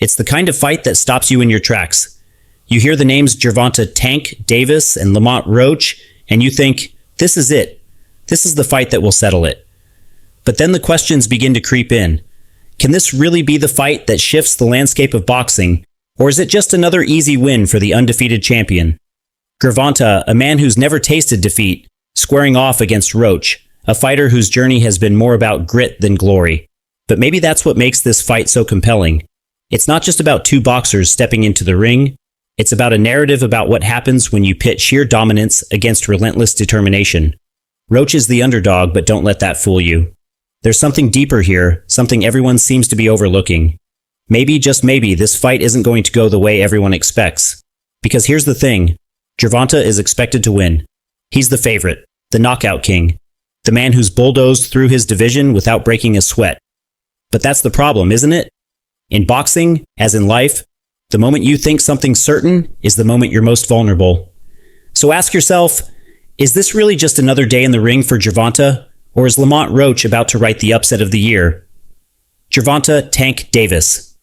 It's the kind of fight that stops you in your tracks. You hear the names Gervonta "Tank" Davis and Lamont Roach, and you think, this is it. This is the fight that will settle it. But then the questions begin to creep in. Can this really be the fight that shifts the landscape of boxing, or is it just another easy win for the undefeated champion? Gervonta, a man who's never tasted defeat, squaring off against Roach, a fighter whose journey has been more about grit than glory. But maybe that's what makes this fight so compelling. It's not just about two boxers stepping into the ring. It's about a narrative about what happens when you pit sheer dominance against relentless determination. Roach is the underdog, but don't let that fool you. There's something deeper here, something everyone seems to be overlooking. Maybe, just maybe, this fight isn't going to go the way everyone expects. Because here's the thing, Gervonta is expected to win. He's the favorite, the knockout king, the man who's bulldozed through his division without breaking a sweat. But that's the problem, isn't it? In boxing, as in life, the moment you think something's certain is the moment you're most vulnerable. So ask yourself, is this really just another day in the ring for Gervonta, or is Lamont Roach about to write the upset of the year? Gervonta "Tank" Davis.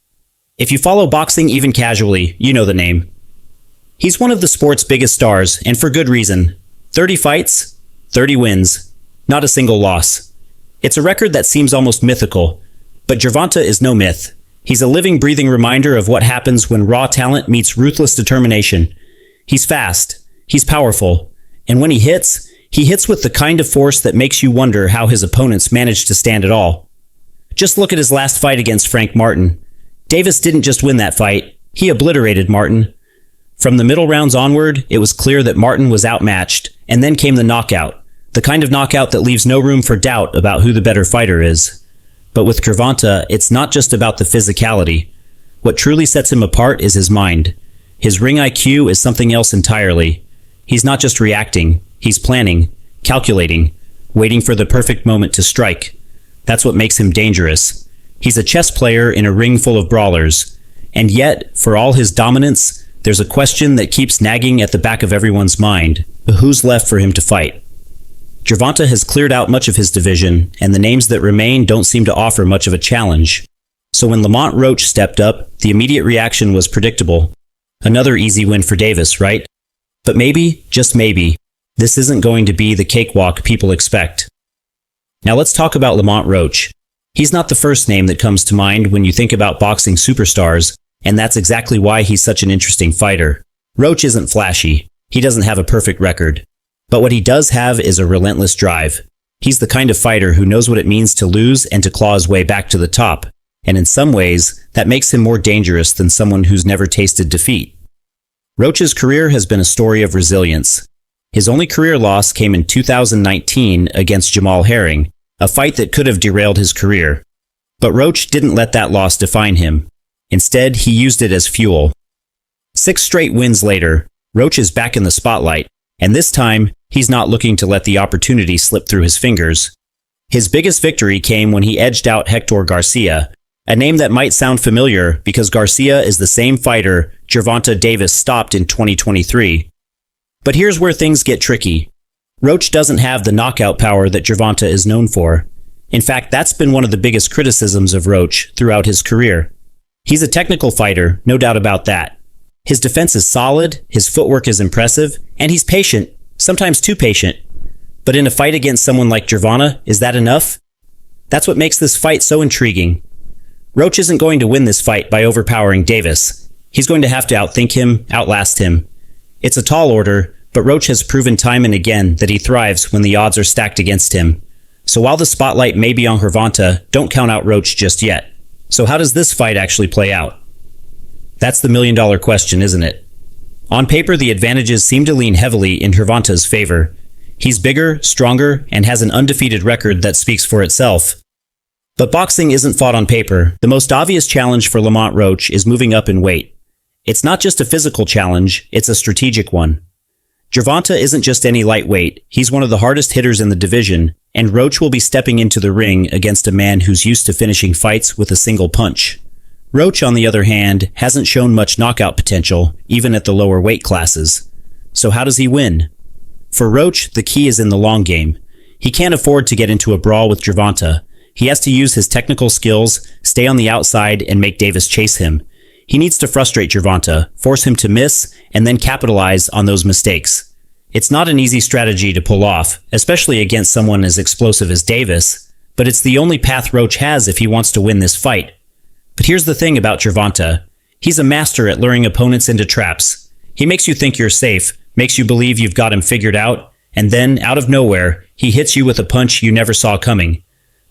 If you follow boxing even casually, you know the name. He's one of the sport's biggest stars, and for good reason. 30 fights, 30 wins, not a single loss. It's a record that seems almost mythical, but Gervonta is no myth. He's a living, breathing reminder of what happens when raw talent meets ruthless determination. He's fast, he's powerful, and when he hits with the kind of force that makes you wonder how his opponents managed to stand at all. Just look at his last fight against Frank Martin. Davis didn't just win that fight, he obliterated Martin. From the middle rounds onward, it was clear that Martin was outmatched, and then came the knockout, the kind of knockout that leaves no room for doubt about who the better fighter is. But with Gervonta, it's not just about the physicality. What truly sets him apart is his mind. His ring IQ is something else entirely. He's not just reacting, he's planning, calculating, waiting for the perfect moment to strike. That's what makes him dangerous. He's a chess player in a ring full of brawlers. And yet, for all his dominance, there's a question that keeps nagging at the back of everyone's mind. Who's left for him to fight? Gervonta has cleared out much of his division, and the names that remain don't seem to offer much of a challenge. So when Lamont Roach stepped up, the immediate reaction was predictable. Another easy win for Davis, right? But maybe, just maybe, this isn't going to be the cakewalk people expect. Now let's talk about Lamont Roach. He's not the first name that comes to mind when you think about boxing superstars, and that's exactly why he's such an interesting fighter. Roach isn't flashy. He doesn't have a perfect record. But what he does have is a relentless drive. He's the kind of fighter who knows what it means to lose and to claw his way back to the top. And in some ways, that makes him more dangerous than someone who's never tasted defeat. Roach's career has been a story of resilience. His only career loss came in 2019 against Jamal Herring, a fight that could have derailed his career. But Roach didn't let that loss define him. Instead, he used it as fuel. 6 straight wins later, Roach is back in the spotlight, and this time, he's not looking to let the opportunity slip through his fingers. His biggest victory came when he edged out Hector Garcia, a name that might sound familiar because Garcia is the same fighter Gervonta Davis stopped in 2023. But here's where things get tricky. Roach doesn't have the knockout power that Gervonta is known for. In fact, that's been one of the biggest criticisms of Roach throughout his career. He's a technical fighter, no doubt about that. His defense is solid, his footwork is impressive, and he's patient, sometimes too patient. But in a fight against someone like Gervonta, is that enough? That's what makes this fight so intriguing. Roach isn't going to win this fight by overpowering Davis. He's going to have to outthink him, outlast him. It's a tall order, but Roach has proven time and again that he thrives when the odds are stacked against him. So while the spotlight may be on Gervonta, don't count out Roach just yet. So how does this fight actually play out? That's the million-dollar question, isn't it? On paper, the advantages seem to lean heavily in Gervonta's favor. He's bigger, stronger, and has an undefeated record that speaks for itself. But boxing isn't fought on paper. The most obvious challenge for Lamont Roach is moving up in weight. It's not just a physical challenge, it's a strategic one. Gervonta isn't just any lightweight, he's one of the hardest hitters in the division, and Roach will be stepping into the ring against a man who's used to finishing fights with a single punch. Roach, on the other hand, hasn't shown much knockout potential, even at the lower weight classes. So how does he win? For Roach, the key is in the long game. He can't afford to get into a brawl with Gervonta. He has to use his technical skills, stay on the outside, and make Davis chase him. He needs to frustrate Gervonta, force him to miss, and then capitalize on those mistakes. It's not an easy strategy to pull off, especially against someone as explosive as Davis, but it's the only path Roach has if he wants to win this fight. But here's the thing about Gervonta. He's a master at luring opponents into traps. He makes you think you're safe, makes you believe you've got him figured out, and then, out of nowhere, he hits you with a punch you never saw coming.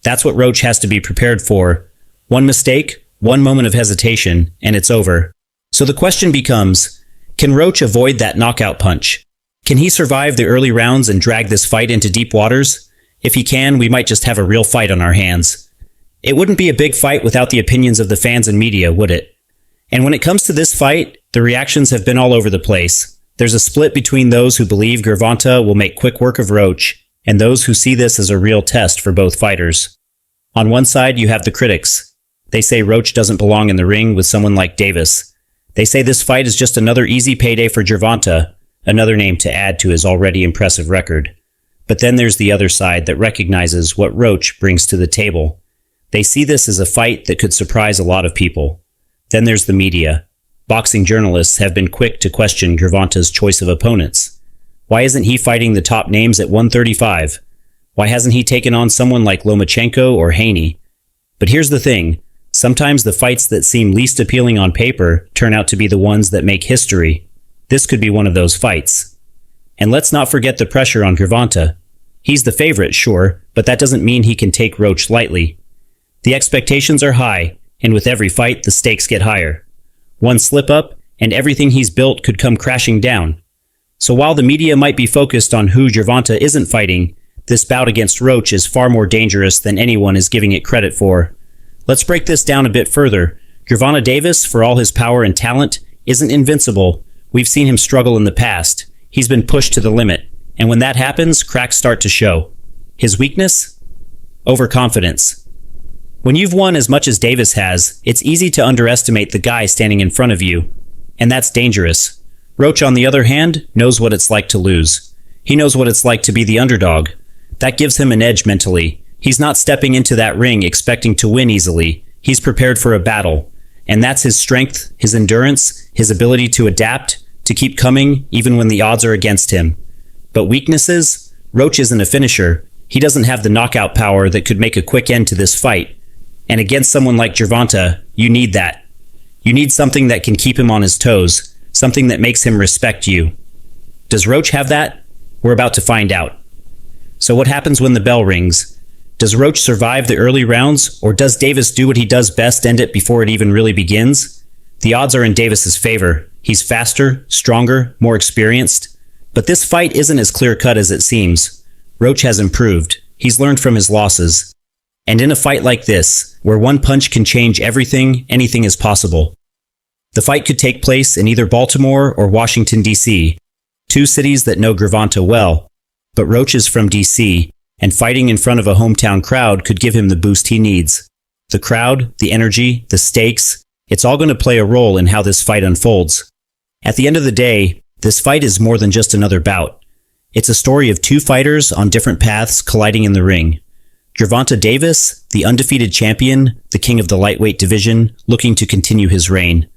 That's what Roach has to be prepared for. One mistake, one moment of hesitation, and it's over. So the question becomes, can Roach avoid that knockout punch? Can he survive the early rounds and drag this fight into deep waters? If he can, we might just have a real fight on our hands. It wouldn't be a big fight without the opinions of the fans and media, would it? And when it comes to this fight, the reactions have been all over the place. There's a split between those who believe Gervonta will make quick work of Roach and those who see this as a real test for both fighters. On one side, you have the critics. They say Roach doesn't belong in the ring with someone like Davis. They say this fight is just another easy payday for Gervonta, another name to add to his already impressive record. But then there's the other side that recognizes what Roach brings to the table. They see this as a fight that could surprise a lot of people. Then there's the media. Boxing journalists have been quick to question Gervonta's choice of opponents. Why isn't he fighting the top names at 135? Why hasn't he taken on someone like Lomachenko or Haney? But here's the thing. Sometimes the fights that seem least appealing on paper turn out to be the ones that make history. This could be one of those fights. And let's not forget the pressure on Gervonta. He's the favorite, sure, but that doesn't mean he can take Roach lightly. The expectations are high, and with every fight, the stakes get higher. One slip-up, and everything he's built could come crashing down. So while the media might be focused on who Gervonta isn't fighting, this bout against Roach is far more dangerous than anyone is giving it credit for. Let's break this down a bit further. Gervonta Davis, for all his power and talent, isn't invincible. We've seen him struggle in the past. He's been pushed to the limit, and when that happens, cracks start to show. His weakness? Overconfidence. When you've won as much as Davis has, it's easy to underestimate the guy standing in front of you. And that's dangerous. Roach, on the other hand, knows what it's like to lose. He knows what it's like to be the underdog. That gives him an edge mentally. He's not stepping into that ring expecting to win easily. He's prepared for a battle. And that's his strength, his endurance, his ability to adapt, to keep coming even when the odds are against him. But weaknesses? Roach isn't a finisher. He doesn't have the knockout power that could make a quick end to this fight. And against someone like Gervonta, you need that. You need something that can keep him on his toes, something that makes him respect you. Does Roach have that? We're about to find out. So what happens when the bell rings? Does Roach survive the early rounds, or does Davis do what he does best, end it before it even really begins? The odds are in Davis's favor. He's faster, stronger, more experienced. But this fight isn't as clear-cut as it seems. Roach has improved. He's learned from his losses. And in a fight like this, where one punch can change everything, anything is possible. The fight could take place in either Baltimore or Washington, D.C., two cities that know Gervonta well, but Roach is from D.C., and fighting in front of a hometown crowd could give him the boost he needs. The crowd, the energy, the stakes, it's all going to play a role in how this fight unfolds. At the end of the day, this fight is more than just another bout. It's a story of two fighters on different paths colliding in the ring. Gervonta Davis, the undefeated champion, the king of the lightweight division, looking to continue his reign.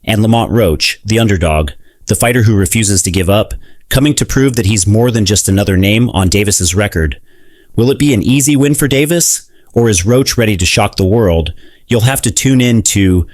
And Lamont Roach, the underdog, the fighter who refuses to give up, coming to prove that he's more than just another name on Davis's record. Will it be an easy win for Davis, or is Roach ready to shock the world? You'll have to tune in to